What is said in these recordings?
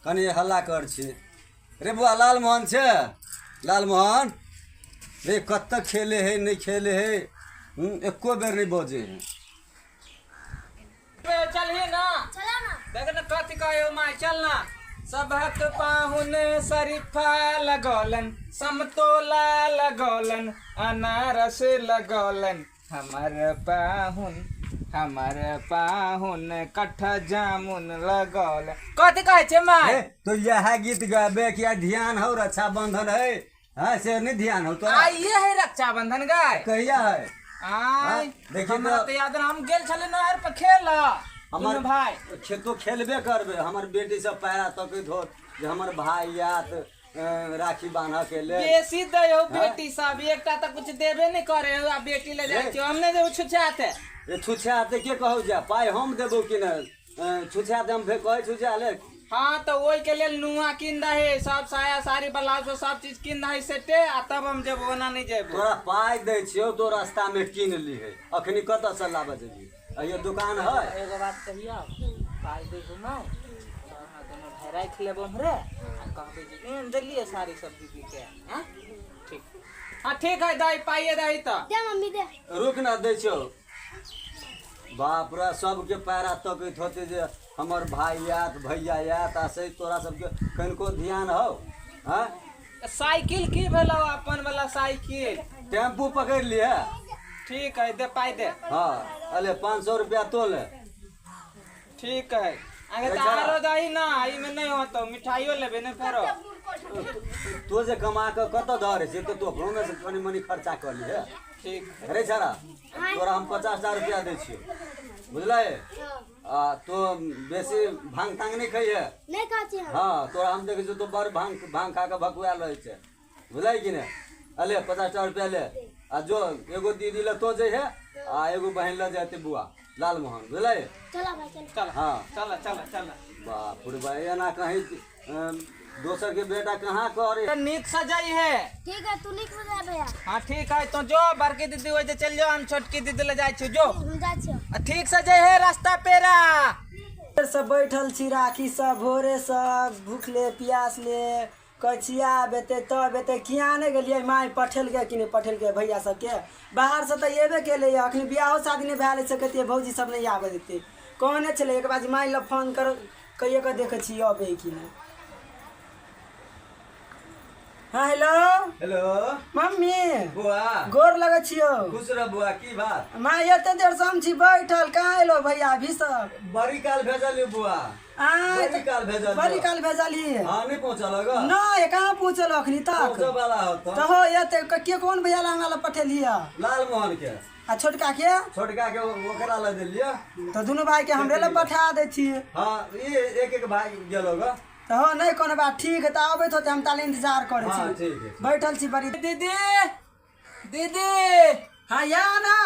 कनी हल्ला कर छी रे बुआ लालमोहन छे लालमोहन रे कत खेले है नहीं खेले है एको बेर नहीं बजे है चलिए ना चला ना देख ना कथी कहो माय चल ना सबहक पाहुन शरीफा लगौलन समतोला लगौलन अनारस लगौलन हमर पाहुन कट्ठा जामुन लगौलन कथी कहे छे माय तो यह गीत गाबे क्या ध्यान हो रक्षाबंधन है हाँ से नहीं ध्यान हो तो आइए है रक्षाबंधन गाय कहिया है आय देखिए हमरा तो याद ना हम गेल छले नहर पर खेला हमार भाई तो खेलबे करबे हमर बेटी सब पैरा तक धोत जे हमर भाई यात राखी बांधा के ले बेसी दयो बेटी सब एकटा त कुछ देबे नहीं करे आ बेटी ले जाय छी हमने दे छुछाते ये छुछाते के कहू जा पाई हम देबो कि न छुछाते हम फे कहे छुछा ले हाँ तो वही के लिए नुआ किन रहे सब साया साड़ी ब्लाउज सब चीज किन रहे सेटे आ तब हम जब ओना नहीं जेबो तोरा पाई दे छियो तो रास्ता में किन ली है अखनी कत से लाबे जेबी ये दुकान है एगो बात कहियो पाई दे घुमाओ दोनों भाई राख लेबो हमरे आ कहबे जे देलिए साड़ी सब दीदी के हां ठीक हां ठीक है दाई पाइए दाई त दे मम्मी दे रुक ना दे छियो बाप रे सबके पैरा तक होते जे हमर भाई यात भैया यात ऐसे तोरा सबके कनको ध्यान हो हाँ साइकिल की भेलो अपन वाला साइकिल टेम्पू पकड़ लिए ठीक है दे पाई दे हाँ अले 500 रुपया तोले ठीक है आगे तारो दही ना ई में नहीं हो तो मिठाइयो लेबे ने फेरो तो जे कमा के कत धरे से तो अपनो में से कनी मनी खर्चा कर लिए ठीक अरे छड़ा तोरा हम 50,000 रुपया दे छियो बुझले तो बेसी भांग तांग नहीं खाइए नहीं खाची हम हाँ तोरा हम देखे छो तो बड़ भांग खा के भकुआल रहे छे बुझले कि ने अले 50,000 रुपया ले आ जो एगो दीदी ले तो जे है आ एगो बहन ले जाते बुआ लालमोहन बुझले चला भाई चल चल हाँ चल चल चल बाप रे भाई ना कहीं दोसर के बेटा कहाँ करे नीक सजाई है ठीक है तू निक सजा भैया हाँ ठीक है तो जो बड़की दीदी हो जे चल जाओ हम छोटकी दीदी ले जाय छी जो हम जा छियो ठीक सजाई है रास्ता पेरा सब बैठल छी राखी सब भोरे सब भूखले प्यासले कचिया बेते तब बेते किया नहीं गेलिए माई पठेल के कि नहीं पठेल के भैया सबके बाहर से तो एबे केले अखनी बियाहो शादी नहीं भैल सकते भौजी सब नहीं आबे देते कहने चले एक बार माई ल फोन कर कहिए के देखे छी अबे कि नहीं हाँ हेलो हेलो मम्मी बुआ गोर लगे छियो खुश रह बुआ की बात माई एते देर से हम छी बैठल कहाँ एलो भैया अभी सब बड़ी काल भेजल बुआ बड़ी काल भेजल बड़ी काल भेजली हाँ नहीं पहुँचल होगा नहीं कहाँ पूछल अखनी तक पहुँचे वाला हो तो हो ये के कौन भैया लांगा पठेलिया लालमोहन के आ छोटका के छोटका के ओकरा ले दिलिए तो दोनों भाई के हमरे ले पठा दे छिए हाँ ये एक भाई गेल होगा तो हो नहीं कोनो बात ठीक है तो आबे तो हम ताले इंतजार करे हाँ छी ठीक है बैठल छी बड़ी दीदी दीदी हाँ या ना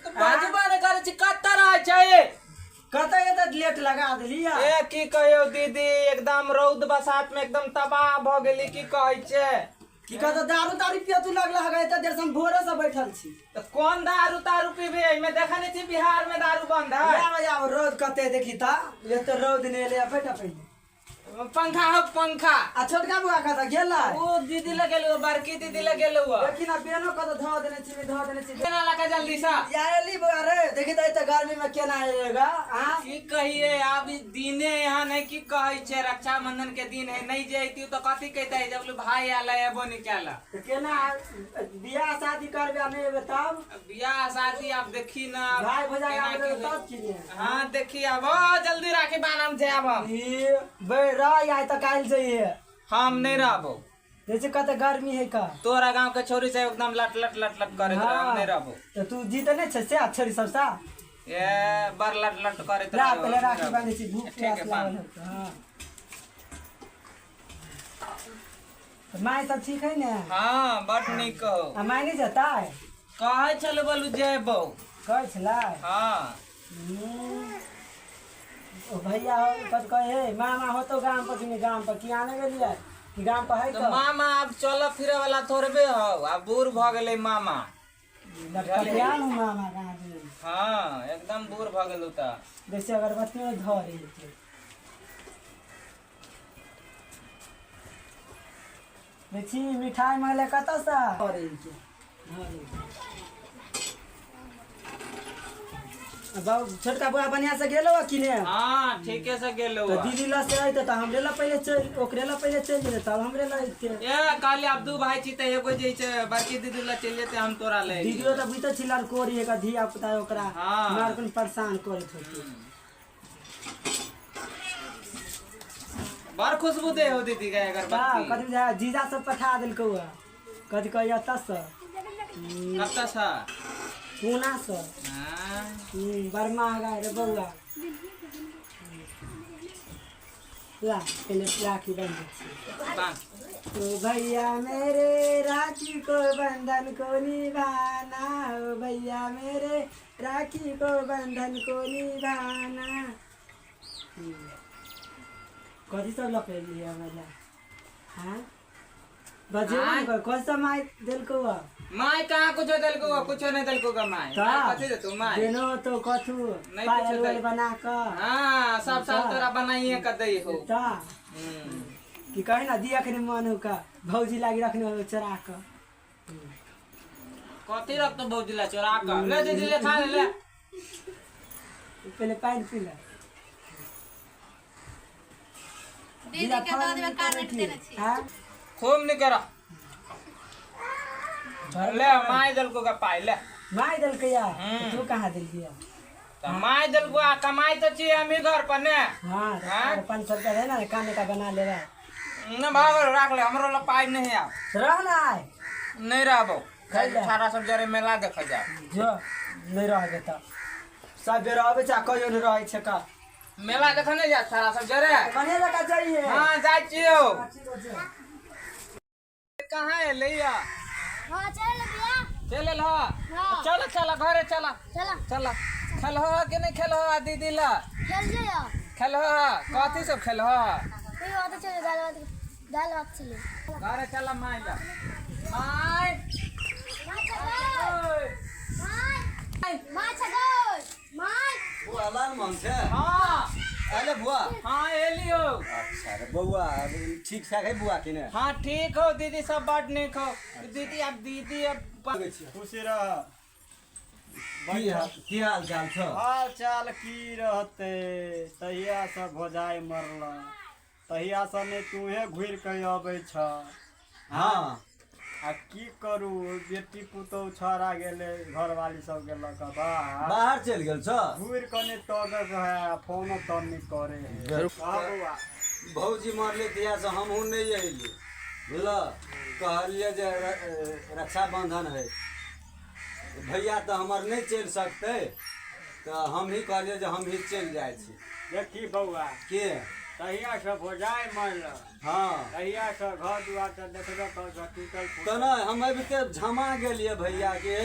बाजू बारे करे छी कत्ता रह चाहिए कत ये तो लेट लगा देलिया ए की कहियो दीदी एकदम रौद बसात में एकदम तबाह भ गेली की कहै छे की कहत दारू तारू पिया तू लगला है तो देर से हम भोरे से बैठल छी तो कौन दारू तारू पीबे मैं देखा नहीं थी बिहार में दारू बंद है या रोज कते देखी ता ये तो रोज ने ले बैठा पहले पंखा हो पंखा आ छोटका बुआ का गेला वो दीदी लगे लो बड़की दीदी लगे लो लेकिन अब बेनो का तो धो देने छी केना लगा जल्दी सा यार ली बुआ रे देखी तो गर्मी में केना आएगा हां की कहिए अब दिने यहाँ नहीं की कहै छे रक्षाबंधन के दिन है नहीं जैती तो कथी कहते है जब भाई आला एबो निकाला तो केना बियाह शादी करबे नहीं एबे तब बियाह शादी आप देखी ना भाई भजा केना आबे की तब की हां देखी अब जल्दी राखी बानाम छे अब ये बे रह आए तो काल जाइए हम नहीं रहबो जैसे कहते गर्मी है का तोरा गांव के छोरी से एकदम लट लट लट लट करे तो हम नहीं रहबो तो तू जीते नहीं छे से अच्छी सब सा ये बर लट लट करे तो ला पहले राखी बांधे छी भूख ठीक है प्यास लागल हां माय सब ठीक है ना हां बड निक कहो आ माय नहीं जाता है कहै छल बोलू जेबो कह छला हां ओ भैया हो कत कहे मामा हो तो गांव पर कि गांव पर कि आने गेलिए कि गांव पर है तो तो मामा अब चल फिरे वाला थोड़बे हो अब बूढ़ भ गेले मामा लटकलिया नु मामा गांव में हां एकदम बूढ़ भ गेलू त जैसे अगरबत्ती में धरे देखी मिठाई मांगले कतऽ से अरे के बाबू छोटका बुआ बढ़िया से गेलो कि ने हाँ ठीके से गेलो तो दीदी ला से आइते तो हमरे ला पहले चल ओकरे ला पहले चल जेते तब हमरे ला आइते ए काले अब दू भाई छी त एगो जे छै बाकी दीदी ला चल जेते हम तोरा ले दीदियो तो बीते छिलार कोरी एक धिया पुता ओकरा हाँ। मार कोन परेशान करत होती बड़ खुशबू दे हो दीदी के का अगरबत्ती कथि जा जीजा सब पठा देलकौ कथि कहया तस कत्ता सा पूना से हां बर्मा गाय रे बउआ ला पहले राखी बंध बांध ओ भैया मेरे राखी को बंधन को निभाना ओ भैया मेरे राखी को बंधन को निभाना कथी सब लपेली है हमरा हाँ बजे कौन सा माई दिलको माय कहाँ कुछ दलको कुछ नहीं दलको का माय कथी दे तू माय देनो तो कथू नहीं पायल कुछ वायल बना का हां सब साल तोरा बनाइए क दई हो ता कि कहे ना दिया के मन हो का भौजी लागी रखने हो चरा का कथी रख तो बहुत दिला चोरा का ले दीदी ले खा ले पहले पानी पी ले दीदी के दो दिन कार्ड देने छी हां खूब नहीं करा ले माय दलको का पाई ले माई दल के या तू कहां दिल दिया तो माय दलको आ कमाई तो छी हम ही घर पर ने हां हाँ? 500 रुपया है ना काने का बना ले न भाग राख ले हमरो ला पाई नहीं आ रहना है नहीं रहबो खाई ले। सारा सब जरे मेला देख जा जो नहीं रह गए सब बेर आबे चा कहियो नहीं रहे छै का मेला देख नहीं जा सारा सब जरे बने लगा चाहिए हां जाय छियो कहां है लैया हाँ चल भैया चले लो हाँ। चल चल घरे चल चला चल खेल हो कि नहीं खेल हो दीदी ला खेल जाइए खेल हो कथी सब खेल हो कोई बात चले दाल भात चले घरे चल माय ला माय माय छगोल माय बुआ लाल मन छै हां अरे बुआ हां एलियो अच्छा रे बउआ ठीक ठाक है बुआ कि ने हां ठीक हो दीदी सब बात नहीं खो दीदी अब खुशी रह की हाल चाल छ हाल चाल की रहते तहिया से भोजाई मरल तहिया से ने तूहे घुर के अबै छ हां आ की करू बेटी पुतौ छड़ा गेले घरवाली सब गेलक बाहर बाहर चल गेल छ घुर के ने तगर रहे फोनो तो नहीं करे का बउआ भौजी मरले तिया से हमहू नहीं अइली बुझल कहलिए जे रक्षाबंधन है भैया तो हमर नहीं चल सकते तो हम ही कहलिए जे हम ही चल जाए छी देखी बउआ के तहिया से भोजाई मरल हाँ तहिया से घर दुआर से देखबे कर टूटल तो ना हम अभी के झमा गेलिए भैया के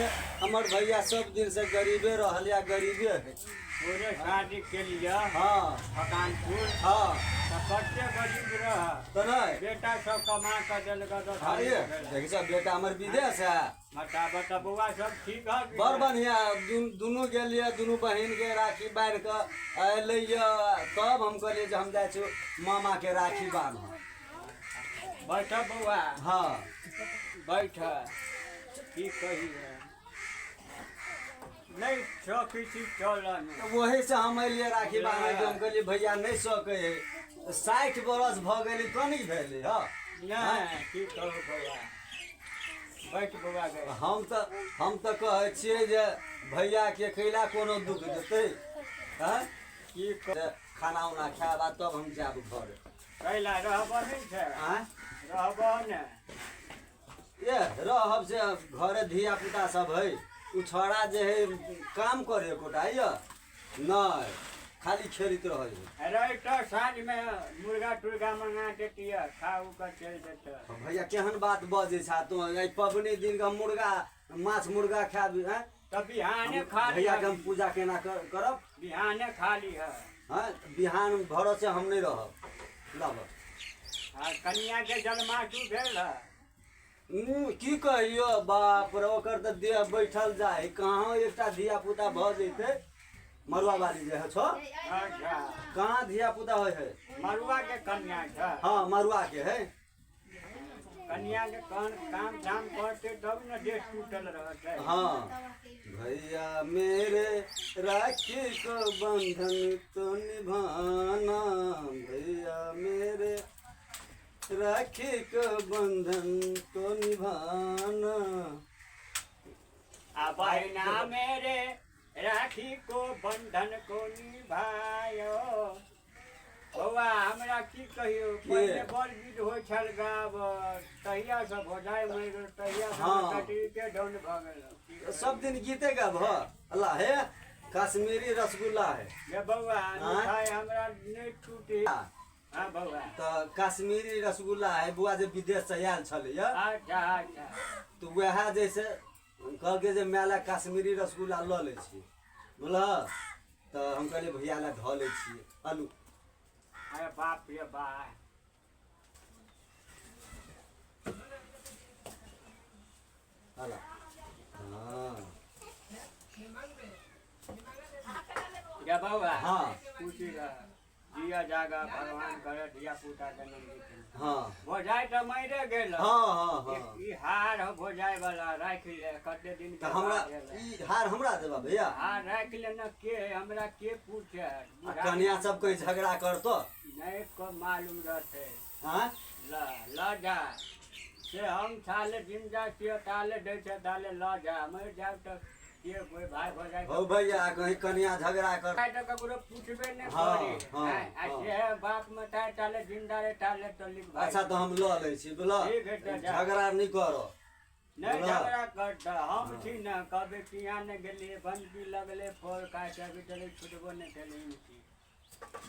हमर भैया सब दिन से गरीबे रहल या गरीबे है पूरे शादी के लिए हाँ हकानपुर हाँ तो कच्चे गरीब रह तो नहीं बेटा सब कमा कर देलक तो हाँ ये देखी सब बेटा हमर विदेश है बता बउआ सब ठीक है कि बड़ नहीं? बढ़िया दुनू गेलिए दुनू बहिन के राखी बांध के अयलिए तब हम कहलिए जे हम जाइ छी मामा के राखी बांध बैठ बउआ हाँ बैठ की कही है नहीं छो किसी चलन वही से हम अयलिए राखी बांधे के हम कहलिए भैया नहीं सके है 60 बरस भ गेली तो नहीं भेले हाँ नहीं की करू बउआ बैठ बउआ गए हम तो कहे छियै जे भैया के खैला कोनो दुख देते हैं की खाना उना खाएबा तब हम जाब घर कैला रहब नहीं छै आँ रहब ने ये रहब से घरे धिया पुता सब है उ छोड़ा जे है काम करे कोटा ये नहीं खाली खेलित रहे रही तो साँझ में मुर्गा टुर्गा मंगा देती है खा उ कर चल देते भैया केहन बात बजे छा तो पबनी दिन का मुर्गा माछ मुर्गा खाबी हैं तो बिहाने खा भैया के लिया हम पूजा केना करब बिहाने खा ली है हाँ बिहान भरोसे हम नहीं रहब लब आ कन्या के जन्माष्टमी भेल है की कहियो बाप रे ओकर तऽ देह बैठल जाए कहाँ एकटा धिया पुता भ जैते मरुआ वाली जे है छो अच्छा कहाँ धिया पुता होय है मरुआ के कन्या है हाँ मरुआ के है कन्या के काम धाम करते तब न देश टूटल रहते। हाँ भैया मेरे राखी को बंधन तो निभाना, भैया मेरे राखी को बंधन तो निभाना। आ बहिना मेरे राखी को बंधन को निभायो। बौआ हमरा की कहियो पहिले बड़ गीत होइ छल गावत, तहिया से भोजाइ मरि गेल, तहिया से हाँ। कटी के ढोल भ गेल। सब दिन गीते गाब अल्लाह है। कश्मीरी रसगुल्ला है ये बौआ मिठाई हमरा नहीं टूटी। हाँ बौआ। तो कश्मीरी रसगुल्ला है। बुआ जे विदेश से आयल छलैया अच्छा अच्छा। तो वह जैसे कहलकै जे मेला कश्मीरी रसगुल्ला लऽ लै छी बुझलह। तो हम कहलिए भैया ला धऽ लै छियै आलू। अरे बाप रे बाप। अला हाँ ये बौआ हाँ पूछी रह दिया जागा भगवान करे धिया पुता के नंदी। हाँ भोजाइ तो मरे गेल। हाँ हाँ हाँ। ई हार हो भोजाइ वाला राख ले कते दिन तो के हमरा बाद एलै। ई हार हमरा देबा भैया। हार राख ले न के हमरा के पूछे। आ कन्या सब कहीं झगड़ा करतो नहीं को मालूम रहते। हाँ ल जा से हम थाले जिंदा के ताले दे छे ताले ल जा मर जाब त के कोई भाई भोजाइ हो भैया कहीं कन्या झगड़ा कर। काय त ककरो पूछबे ने हाँ, करी। हाँ, आ से बाप में ताले जिंदा रे ताले तो लिख भाई। अच्छा तो हम लऽ लै छी बुझलह। ठीक है, तो जा। झगड़ा नहीं करो। नहीं बोला? झगड़ा करता हम छी न कभी किया ने गेलिए बंदी लगले फोर काट अभी चले छुटबो ने केली।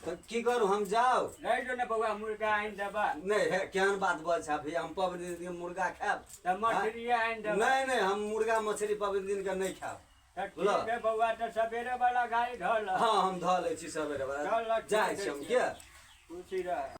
तो की करू हम जाओ। रह जो ने बउआ मुर्गा आइन देबा। नहीं है केहन बात बोल छा भैया। हम पबनी दिन के मुर्गा खाब त मछली आइन देबा। नहीं नहीं हम मुर्गा मछली पबनी दिन के नहीं खाब। त ठीक है बउआ त सवेरे वाला गाड़ी धल। हाँ हम धऽ लै छी सवेरे चल, जाइ छी हम के। पूछी रह।